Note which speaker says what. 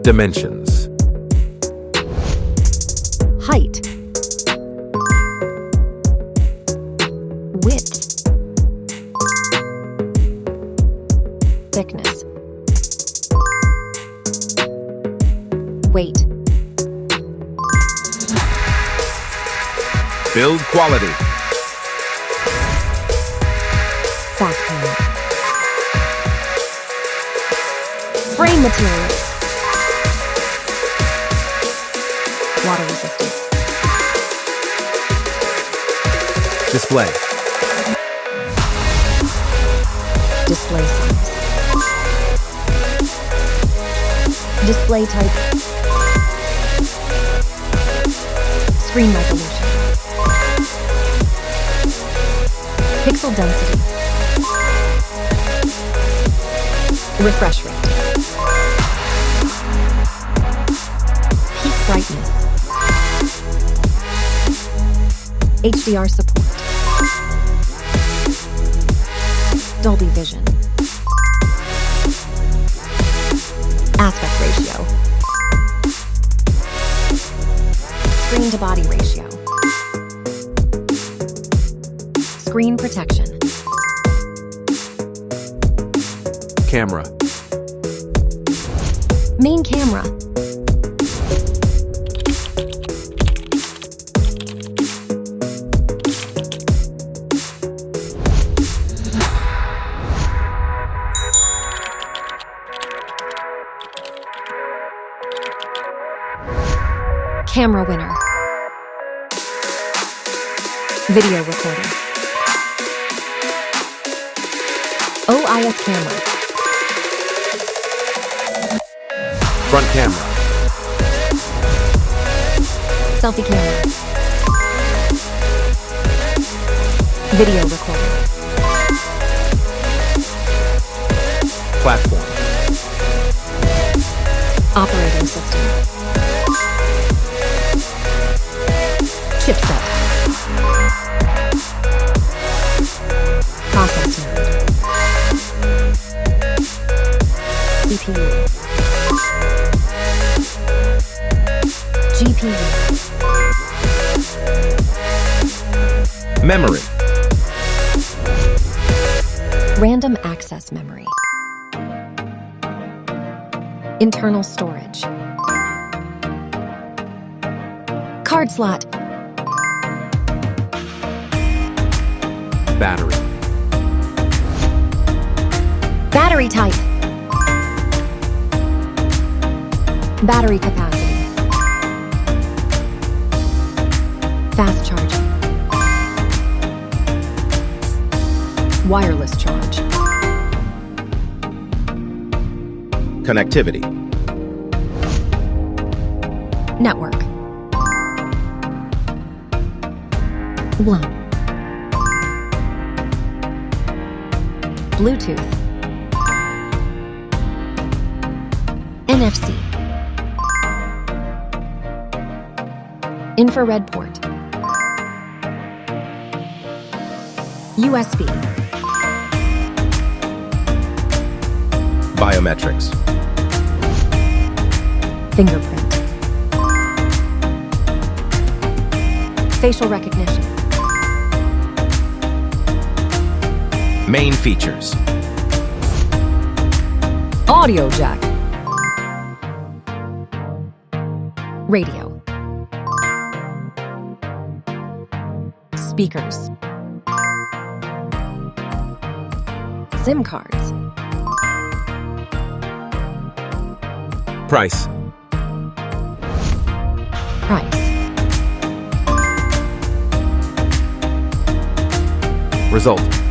Speaker 1: Dimensions.
Speaker 2: Height. Width. Thickness. Weight.
Speaker 1: Build quality.
Speaker 2: Backplate. Frame materials. Water resistance.
Speaker 1: Display.
Speaker 2: Display size. Display type. Screen resolution. Pixel density. Refresh rate. Peak brightness. HDR support. Dolby Vision. Aspect ratio. Screen to body ratio. Screen protection.
Speaker 1: Camera.
Speaker 2: Main camera. Camera winner. Video recording. OIS camera.
Speaker 1: Front camera.
Speaker 2: Selfie camera. Video recording.
Speaker 1: Platform.
Speaker 2: Operating system. Chipset. Process node. CPU. GPU.
Speaker 1: Memory.
Speaker 2: Random access memory. Internal storage. Card slot.
Speaker 1: Battery.
Speaker 2: Battery type. Battery capacity. Fast charging. Wireless charge.
Speaker 1: Connectivity.
Speaker 2: Network. WLAN. Bluetooth. NFC. Infrared port. USB.
Speaker 1: Biometrics.
Speaker 2: Fingerprint. Facial recognition.
Speaker 1: Main features.
Speaker 2: Audio jack. Radio. Speakers. SIM cards.
Speaker 1: Price.
Speaker 2: Price.
Speaker 1: Result.